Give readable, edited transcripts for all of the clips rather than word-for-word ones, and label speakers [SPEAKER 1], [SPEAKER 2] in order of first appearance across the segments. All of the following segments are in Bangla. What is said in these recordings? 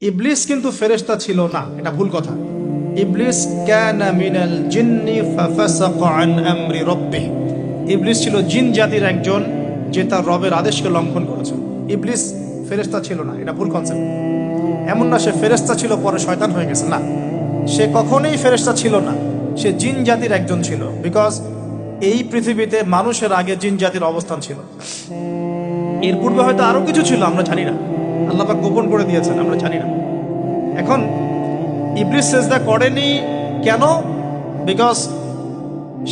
[SPEAKER 1] ইবলিস কিন্তু ফেরেশতা ছিল না, এটা ভুল কথা। ইবলিস কানা মিনাল জিন্নি ফাফাসাকা আন আমরি রাব্বিহি, ইবলিস ছিল জিন জাতির একজন যে তার রবের আদেশকে লঙ্ঘন করেছে। ইবলিস ফেরেশতা ছিল না, এটা ভুল কনসেপ্ট। এমন না সে ফেরেশতা ছিল পরে শয়তান হয়ে গেছে, না, সে কখনোই ফেরেশতা ছিল না, সে জিন জাতির একজন ছিল। বিকজ এই পৃথিবীতে মানুষের আগে জিন জাতির অবস্থান ছিল, এর পূর্বে হয়তো আরো কিছু ছিল, আমরা জানি না, আল্লাহ পাক গোপন করে দিয়েছেন, আমরা জানি না। এখন ইবলিস সিজদা করেনি কেন? বিকজ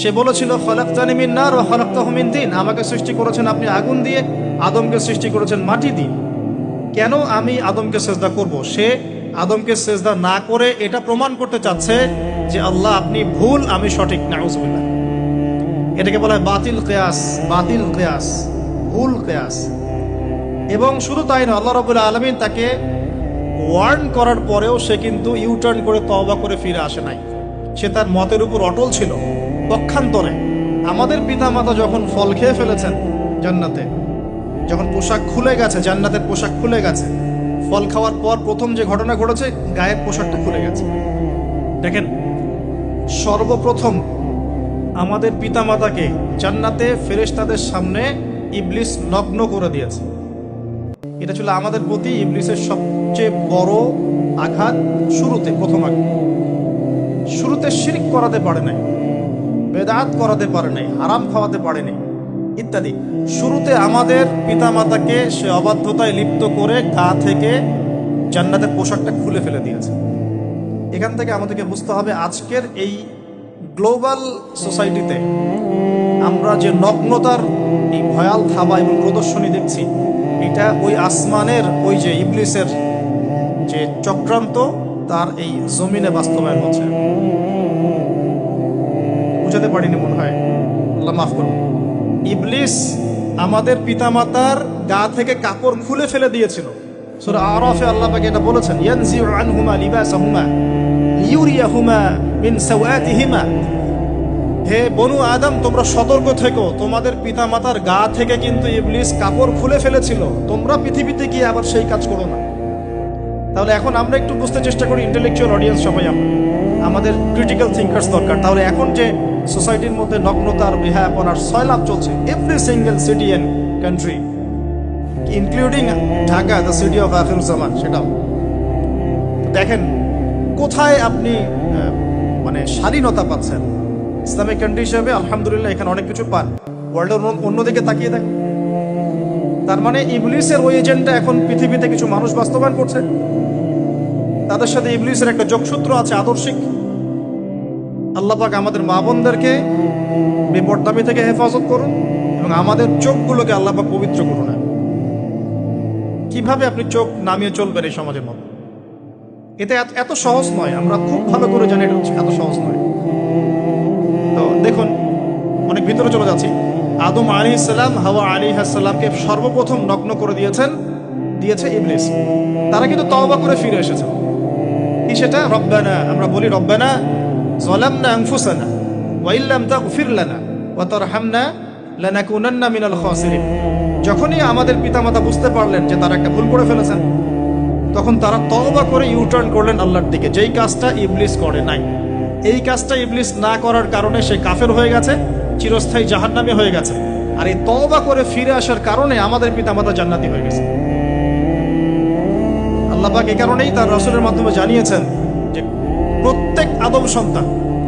[SPEAKER 1] সে বলেছিল খলাকতানি মিন নার ওয়া খলাকতাহু মিন তিন, আমাকে সৃষ্টি করেছেন আপনি আগুন দিয়ে, আদমকে সৃষ্টি করেছেন মাটি দিয়ে, কেন আমি আদমকে সিজদা করব? সে আদমকে সিজদা না করে এটা প্রমাণ করতে চাচ্ছে যে আল্লাহ আপনি ভুল, আমি সঠিক। নাউজুবিল্লাহ। এটাকে বলা হয় বাতিল কিয়াস, বাতিল কিয়াস, ভুল কিয়াস। এবং শুধু তাই না, আল্লাহ রাব্বুল আলামিন তাকে ওয়ার্ন করার পরেও সে কিন্তু ইউটার্ন করে তওবা করে ফিরে আসে নাই, সে তার মতের উপর অটল ছিল। পক্ষান্তরে আমাদের পিতামাতা যখন ফল খেয়ে ফেলেছেন জান্নাতে, যখন পোশাক খুলে গেছে, জান্নাতের পোশাক খুলে গেছে, ফল খাওয়ার পর প্রথম যে ঘটনা ঘটেছে, গায়ের পোশাকটা খুলে গেছে। দেখেন, সর্বপ্রথম আমাদের পিতামাতাকে জান্নাতে ফেরেশতাদের সামনে ইবলিস নগ্ন করে দিয়েছে। এটা ছিল আমাদের প্রতি ইবলিসের সবচেয়ে বড় আঘাত। শুরুতে, প্রথম আঘাত, শুরুতে শিরক করাতে পারে নাই, বেদাত করাতে পারে নাই, হারাম খাওয়াতে পারে নাই ইত্যাদি। শুরুতে আমাদের পিতামাতাকে সে অবাধ্যতায় লিপ্ত করে গা থেকে জান্নাতের পোশাকটা খুলে ফেলে দিয়েছে। এখান থেকে আমাদেরকে বুঝতে হবে, আজকের এই গ্লোবাল সোসাইটিতে আমরা যে নগ্নতার এই ভয়াল থাবা এবং প্রদর্শনী দেখছি, এটা ওই আসমানের ওই যে ইবলিসের যে চক্রান্ত, তার এই জমিনে বাস্তবায়ন হচ্ছে। বুঝাতে পারিনি মনে হয়, আল্লাহ মাফ করুন। ইবলিস আমাদের পিতামাতার গা থেকে কাপড় খুলে ফেলে দিয়েছিল। সূরা আরাফে আল্লাহ পাক এটা বলেছেন, ইয়ানজিউ আনহুমা লিবাসাহুমা লিউরিয়াহুমা মিন সাওয়াতিহিমা। হে বনু আদম, তোমরা সতর্ক থেকো, তোমাদের পিতামাতার গা থেকে কিন্তু ইবলিস কাপড় খুলে ফেলেছিল, তোমরা পৃথিবীতে গিয়ে আবার সেই কাজ করো না। তাহলে এখন আমরা একটু বুঝতে চেষ্টা করি, ইন্টেলেকচুয়াল অডিয়েন্স সবাই আমরা, আমাদের ক্রিটিক্যাল থিঙ্কার্স দরকার। তাহলে এখন যে সোসাইটির মধ্যে নগ্নতার, বেহায়াপনার সয়লাভ চলছে, every single city and country, including Dhaka, the city of Akhiruzzaman, সেটাও দেখেন কোথায় আপনি মানে স্বাধীনতা পাচ্ছেন। ইসলামিক কান্ট্রি হিসেবে আলহামদুলিল্লাহ এখানে অনেক কিছু পান, ওয়ার্ল্ডের অন্যদিকে তাকিয়ে দেখ। তার মানে ইবলিসের ওই এজেন্ডা এখন পৃথিবীতে কিছু মানুষ বাস্তবায়ন করছে, তাদের সাথে ইবলিসের একটা যোগসূত্র আছে আদর্শিক। আল্লাহ পাক আমাদের মা বোনদেরকে বেপরদামি থেকে হেফাজত করুন এবং আমাদের চোখগুলোকে আল্লাহ পাক পবিত্র করুন। কিভাবে আপনি চোখ নামিয়ে চলবেন এই সমাজের মধ্যে, এটা এত সহজ নয়, আমরা খুব ভালো করে জানি এটা এত সহজ নয়। তো দেখুন, অনেক ভিতরে চলে যাচ্ছি। আদম আলাইহিস সালাম, হাওয়া আলাইহিস সালামকে সর্বপ্রথম নগ্ন করে দিয়েছে ইবলিস। তারা কিন্তু তওবা করে ফিরে এসেছে। কি সেটা? রব্বানা, আমরা বলি রব্বানা যালামনা আনফুসানা ওয়া ইল্লাম তাগফির লানা ওয়া তারহামনা লানাকুনান্না মিনাল খাসিরিন। যখনই আমাদের পিতামাতা বুঝতে পারলেন যে তারা একটা ভুল করে ফেলেছেন, তখন তারা তওবা করে ইউটার্ন করলেন আল্লাহর দিকে, যেই কাজটা ইবলিস করে নাই। এই কাজটা ইবলিস না করার কারণে সে কাফের হয়ে গেছে, চিরস্থায়ী জাহান্নামী হয়ে গেছে। আর এই তওবা করে ফিরে আসার কারণে আমাদের পিতামাতা জান্নাতি হয়ে গেছে। আল্লাহ পাক এই কারণেই তার রাসূলের মাধ্যমে জানিয়েছেন যে প্রত্যেক আদম সন্তান,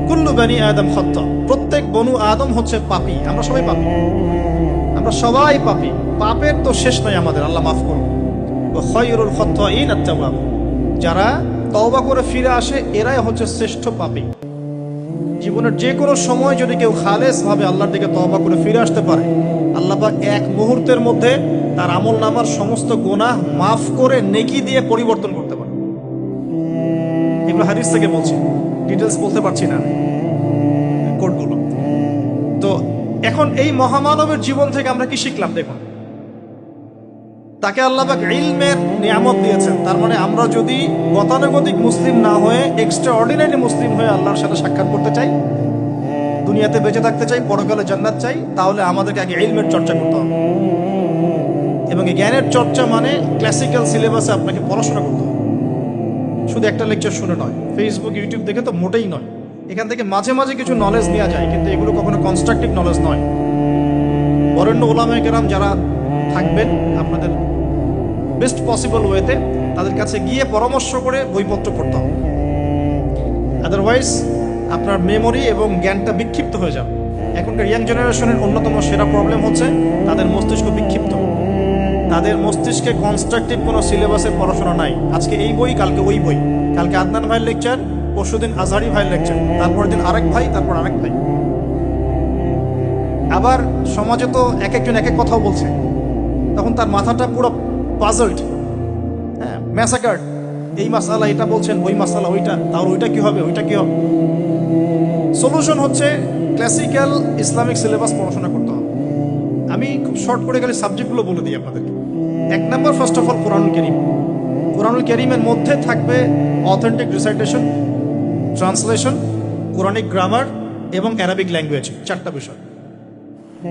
[SPEAKER 1] কুল্লু বানি আদম খাত্তা, প্রত্যেক বনু আদম হচ্ছে পাপী। আমরা সবাই পাপী, আমরা সবাই পাপী, পাপের তো শেষ নাই আমাদের, আল্লাহ মাফ করুন। ওয়া খায়রুল খাত্তাইন আত-তাওয়াব, যারা তওবা করে ফিরে আসে এরাই হচ্ছে শ্রেষ্ঠ পাপী। জীবনের যে কোনো সময় যদি কেউ খালেস ভাবে আল্লাহর দিকে তওবা করে ফিরে আসতে পারে, আল্লাহ পাক এক মুহূর্তের মধ্যে তার আমলনামার সমস্ত গুনাহ মাফ করে নেকি দিয়ে পরিবর্তন করতে পারে। এগুলো হাদিস থেকে বলছি, ডিটেলস বলতে পারছি না কোডগুলো। তো এখন এই মহামানবের জীবন থেকে আমরা কি শিখলাম? দেখুন, তাকে আল্লাহ পাক ইলমের নিয়ামত দিয়েছেন। তার মানে আমরা যদি গতানুগতিক মুসলিম না হয়ে এক্সট্রা অর্ডিনারি মুসলিম হয়ে আল্লাহর সাথে সাক্ষাৎ করতে চাই, দুনিয়াতে বেঁচে থাকতে চাই, পরকালে জান্নাত চাই, তাহলে আমাদেরকে আগে ইলমের চর্চা করতে হবে। এবং এই জ্ঞানের চর্চা মানে ক্লাসিক্যাল সিলেবাসে আপনাকে পড়াশোনা করতে হবে। শুধু একটা লেকচার শুনে নয়, ফেসবুক ইউটিউব দেখে তো মোটেই নয়। এখান থেকে মাঝে মাঝে কিছু নলেজ নেওয়া যায়, কিন্তু এগুলো কখনো কনস্ট্রাকটিভ নলেজ নয়। বরেণ্য ওলামায়ে কেরাম যারা থাকবেন আপনাদের বেস্ট পসিবল ওয়েতে, তাদের কাছে গিয়ে পরামর্শ করে বইপত্র পড়তে হবে। আদারওয়াইজ আপনার মেমোরি এবং জ্ঞানটা বিক্ষিপ্ত হয়ে যাবে। এখনকার ইয়াং জেনারেশনের অন্যতম সেরা প্রবলেম হচ্ছে তাদের মস্তিষ্ক বিক্ষিপ্ত। তাদের মস্তিষ্কে কনস্ট্রাকটিভ কোনো সিলেবাসের পড়াশোনা নাই। আজকে এই বই, কালকে ওই বই, কালকে আদনান ভাইয়ের লেকচার, পরশুদিন আজহারি ভাইয়ের লেকচার, তারপরের দিন আরেক ভাই, তারপর আরেক ভাই। আবার সমাজে তো এক একজন এক এক কথাও বলছে, তখন তার মাথাটা পুরো পাজলড, হ্যাঁ, ম্যাসাকার্ড। এই মাসালা এটা বলছেন, ওই মাসালা ওইটা, তাহলে ওইটা কি হবে, ওইটা কি হবে। সলিউশন হচ্ছে ক্লাসিক্যাল ইসলামিক সিলেবাস পড়াশোনা করতে হবে। আমি খুব শর্ট করে গেলে সাবজেক্টগুলো বলে দিই আপনাদেরকে। 1 নম্বর, ফার্স্ট অফ অল কোরআনুল কারীম। কোরআনুল কারীমের মধ্যে থাকবে authentic recitation, translation, Quranic grammar এবং অ্যারাবিক ল্যাঙ্গুয়েজ, 4টা বিষয়।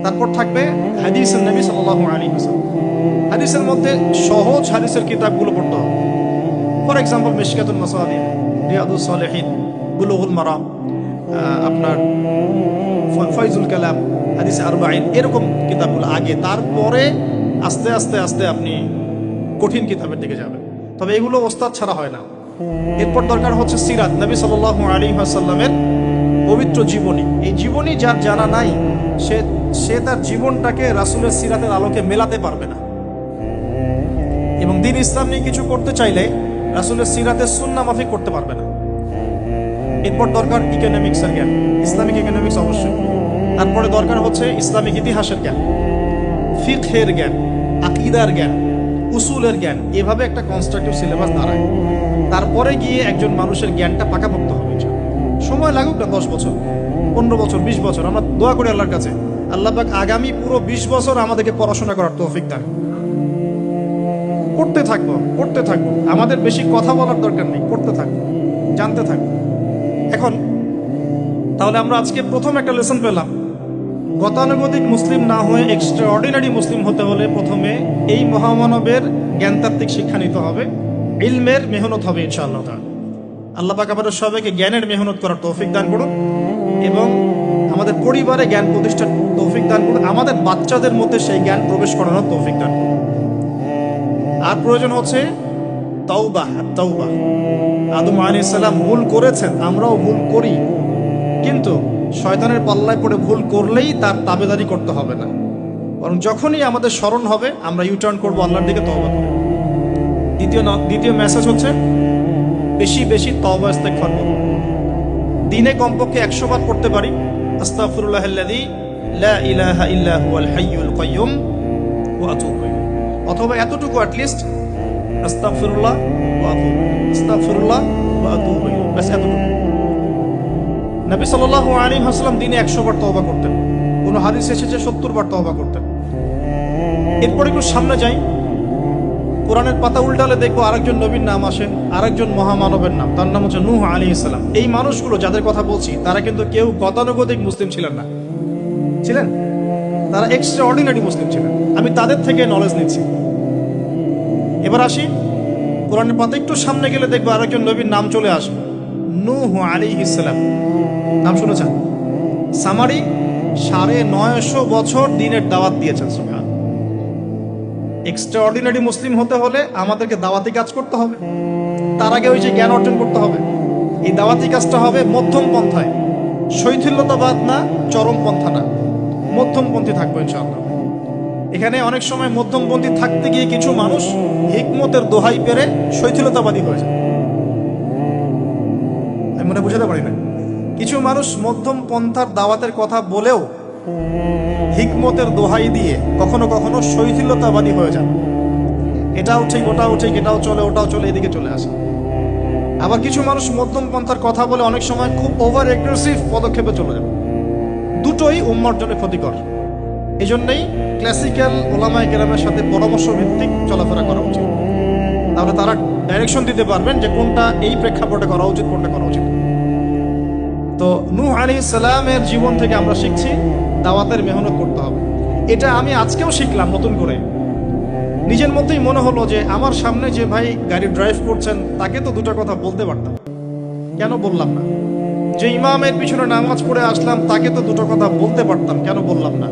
[SPEAKER 1] তারপর থাকবে হাদিসের নবী সাল্লাল্লাহু আলাইহি ওয়াসাল্লাম। হাদিসের মধ্যে সহজ হাদিসের কিতাবগুলো পড়তে হবে। ফর এক্সাম্পল মিশকাতুল মাসাবিহ, রিয়াদুস সালিহিন, বুলুগুল মারাম, আপনার ফয়জুল কালাম, হাদিস আরবাঈন, এরকম কিতাবগুলো আগে, তারপরে আস্তে আস্তে আস্তে আপনি কঠিন কিতাবের দিকে যাবেন। তবে এগুলো ওস্তাদ ছাড়া হয় না। এরপর দরকার হচ্ছে সিরাত, নবী সাল্লাল্লাহু আলাইহি ওয়াসাল্লামের পবিত্র জীবনী। এই জীবনী যার জানা নাই, সে তার জীবনটাকে রাসূলের সিরাতের আলোকে মেলাতে পারবে না। এবং দ্বীন ইসলাম নিয়ে কিছু করতে চাইলে রাসূলের সিরাতের সুন্নাহ মাফিক করতে পারবে না। এরপর দরকার ইকোনমিক্সের জ্ঞান, ইসলামিক ইকোনমিক্স অবশ্যই। তারপরে দরকার হচ্ছে ইসলামিক ইতিহাসের জ্ঞান, ফিকহের জ্ঞান, আকীদার জ্ঞান, উসুলের জ্ঞান। এভাবে একটা কনস্ট্রাকটিভ সিলেবাস দাঁড়ায়। তারপরে গিয়ে একজন মানুষের জ্ঞানটা পাকাপোক্ত হবে। সময় লাগুক না, 10 বছর, 15 বছর, 20 বছর। আমরা দোয়া করি আল্লাহর কাছে, আল্লাহ পাক আগামী পুরো 20 বছর আমাদেরকে পড়াশোনা করার তৌফিক দান। পড়তে থাকবো। আমাদের বেশি কথা বলার দরকার নেই, পড়তে থাকবো, জানতে থাকবো। এখন তাহলে আমরা আজকে প্রথম একটা লেসন পেলাম, গতানুগতিক মুসলিম না হয়ে এক্সট্রা অর্ডিনারি মুসলিম হতে হলে প্রথমে এই মহামানবের জ্ঞানতাত্ত্বিক শিক্ষা নিতে হবে, ইলমের মেহনত হবে ইনশাআল্লাহ তাআলা। আল্লাহ পাক আমাদের সবাইকে জ্ঞানের মেহনত করার তৌফিক দান করুন এবং আমাদের পরিবারে জ্ঞান প্রতিষ্ঠার তৌফিক দান করুন। আমাদের বাচ্চাদের মধ্যে সেই জ্ঞান প্রবেশ করানোর তৌফিক দান করুন। আর প্রয়োজন হচ্ছে তাওবা। আদম আলাইহিস সালাম ভুল করেছেন, আমরাও ভুল করি, কিন্তু শয়তানের পাল্লায় পড়ে ভুল করলেই তার তাবেদারি করতে হবে না, বরং যখনই আমাদের স্মরণ হবে আমরা ইউটার্ন করবো আল্লাহর দিকে, তওবা করে। দ্বিতীয় মেসেজ হচ্ছে বেশি বেশি তওবা ইস্তেগফার করব। দিনে কমপক্ষে 100 বার পড়তে পারি আস্তাগফিরুল্লাহাল্লাযী লা ইলাহা ইল্লা হুয়াল হাইয়ুল কাইয়্যুম ওয়া আতুবু ইলাইহি, অথবা এতটুকু অ্যাটলিস্ট আস্তাগফিরুল্লাহ ওয়া আতুবু ইলাইহি, আস্তাগফিরুল্লাহ ওয়া আতুবু ইলাইহি, বাস এতটুকু। নবী সাল্লাল্লাহু আলাইহি ওয়াসাল্লাম দিনে 100 বার তওবা করতেন, কোন হাদিসে এসেছে 70 বার তওবা করতেন। এরপর একটু সামনে যাই, কোরআনের পাতা উল্টালে দেখবো আরেকজন নবীর নাম আসেন, আরেকজন মহামানবের নাম, তার নাম হচ্ছে নূহ আলাইহিস সালাম। এই মানুষগুলো যাদের কথা বলছি তারা কিন্তু কেউ গতানুগতিক মুসলিম ছিলেন না, ছিলেন তারা এক্সট্রা অর্ডিনারি মুসলিম ছিলেন। আমি তাদের থেকে নলেজ নিচ্ছি। এবার আসি কোরআনের পাতা একটু সামনে গেলে দেখবো আরেকজন নবীর নাম চলে আসবে, নূহ আলাইহিস সালাম। নাম শুনেছেন? সামারি 950 বছর দিনের দাওয়াত দিয়েছেন। সুবহান। এক্সট্রা অর্ডিনারি মুসলিম হতে হলে আমাদেরকে দাওয়াতি কাজ করতে হবে, তার আগে ওই যে জ্ঞান অর্জন করতে হবে। এই দাওয়াতি কাজটা হবে মধ্যম পন্থায়, শৈথিল্যতাবাদ না, চরম পন্থা না, মধ্যমপন্থী থাকবো ইনশাআল্লাহ। এখানে অনেক সময় মধ্যমপন্থী থাকতে গিয়ে কিছু মানুষ হিকমতের দোহাই পেরে শৈথিলতাবাদী হয়ে যায়। আমি মনে বুঝাতে পারি না, কিছু মানুষ মধ্যম পন্থার দাওয়াতের কথা বলেও হিকমতের দোহাই দিয়ে কখনো কখনো শৈথিলতাবাদী হয়ে যান। এটাও ঠিক, ওটাও ঠিক, এটাও চলে, ওটাও চলে, এদিকে চলে আসে। আবার কিছু মানুষ মধ্যম পন্থার কথা বলে অনেক সময় খুব ওভার এগ্রেসিভ পদক্ষেপে চলে যাবে। দুটোই উম্মার জন্য ক্ষতিকর। এই জন্যই ক্লাসিক্যাল ওলামায়ে কেরামের সাথে পরামর্শ ভিত্তিক চলাফেরা করা উচিত। তাহলে তারা ডাইরেকশন দিতে পারবেন যে কোনটা এই প্রেক্ষাপটে করা উচিত, কোনটা করা উচিত। তো নূহ আলাইহিস সালামের জীবন থেকে আমরা শিখছি দাওয়াতের মেহনত করতে হবে। এটা আমি আজকেও শিখলাম নতুন করে। নিজের মধ্যেই মনে হলো যে আমার সামনে যে ভাই গাড়ি ড্রাইভ করছেন তাকে তো দুটো কথা বলতে পারতাম, কেন বললাম না? যে ইমামের পিছনে নামাজ পড়ে আসলাম তাকে তো দুটো কথা বলতে পারতাম, কেন বললাম না?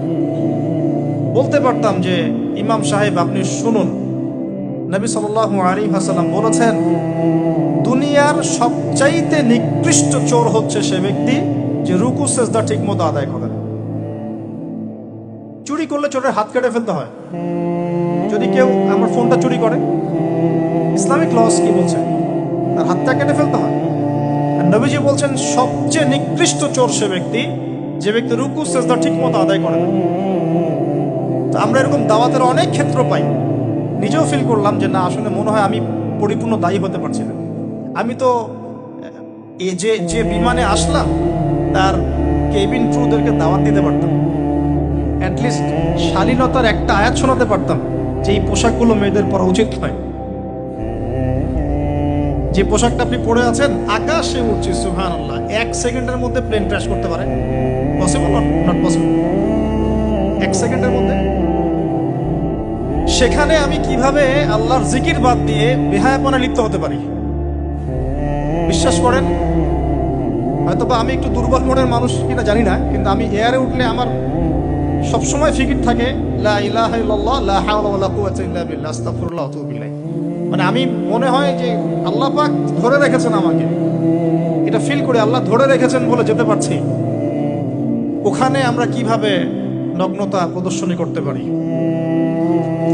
[SPEAKER 1] বলতে পারতাম যে ইমাম সাহেব আপনি শুনুন, নবী সাল্লাল্লাহু আলাইহি ওয়াসাল্লাম বলেছেন দুনিয়ার সবচাইতে নিকৃষ্ট চোর হচ্ছে সে ব্যক্তি যে রুকু সেজদা ঠিক মতো আদায় করে না। চুরি করলে চোরের হাত কেটে ফেলতে হয়। যদি কেউ আমার ফোনটা চুরি করে, ইসলামিক লস কি বলছে? তার হাতটা কেটে ফেলতে হয়। আর নবীজি বলছেন সবচেয়ে নিকৃষ্ট চোর সে ব্যক্তি যে ব্যক্তি রুকু সেজদা ঠিক মতো আদায় করে না। তো আমরা এরকম দাওয়াতের অনেক ক্ষেত্র পাই, নিজেও ফিল করলাম যে না, আসলে মনে হয় আমি পরিপূর্ণ দায়ী হতে পারছি না। আমি তো যে বিমানে আসলাম তার কেবিন ক্রুদেরকে দাওয়াত দিতে পারতাম, অ্যাটলিস্ট শালীনতার একটা আয়াত শোনাতে পারতাম যে এই পোশাকগুলো মেয়েদের পরা উচিত নয়। যে পোশাকটা আপনি পরে আছেন আকাশে উঠছে, সুবহানাল্লাহ, 1 সেকেন্ডের মধ্যে প্লেন ক্র্যাশ করতে পারে। পসিবল? Not possible. 1 সেকেন্ডের মধ্যে। সেখানে আমি কিভাবে আল্লাহর জিকির বাদ দিয়ে বেহায়াপনা লিপ্ত হতে পারি? বিশ্বাস করেন, হয়তো বা আমি একটু দুর্বল মনের মানুষ কিনা জানি না, কিন্তু আমি এয়ারে উঠলে আমার সবসময় ফিকির থাকে লা ইলাহা ইল্লাল্লাহ লা হাওলা ওয়ালা কুওয়াতা ইল্লা বিল্লাহ আস্তাগফিরুল্লাহ ওয়া আতুবু ইলাইহি। মানে আমি মনে হয় যে আল্লাহ পাক ধরে রেখেছেন আমাকে, এটা ফিল করে আল্লাহ ধরে রেখেছেন বলে যেতে পারছি। ওখানে আমরা কিভাবে নগ্নতা প্রদর্শনী করতে পারি,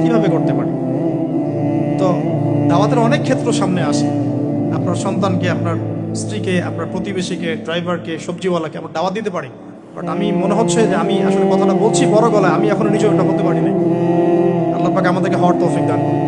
[SPEAKER 1] কিভাবে করতে পারি? তো দাওয়াতের অনেক ক্ষেত্র সামনে আসে। আপনার সন্তানকে, আপনার স্ত্রীকে, আপনার প্রতিবেশীকে, ড্রাইভারকে, সবজিওয়ালাকে আমরা দাওয়াত দিতে পারি। বাট আমি মনে হচ্ছে যে আমি আসলে কথাটা বলছি বড় গলায়, আমি এখনো নিজেও এটা হতে পারি না। আল্লাহ পাক আমাদেরকে হওয়ার তৌফিক দান করুন।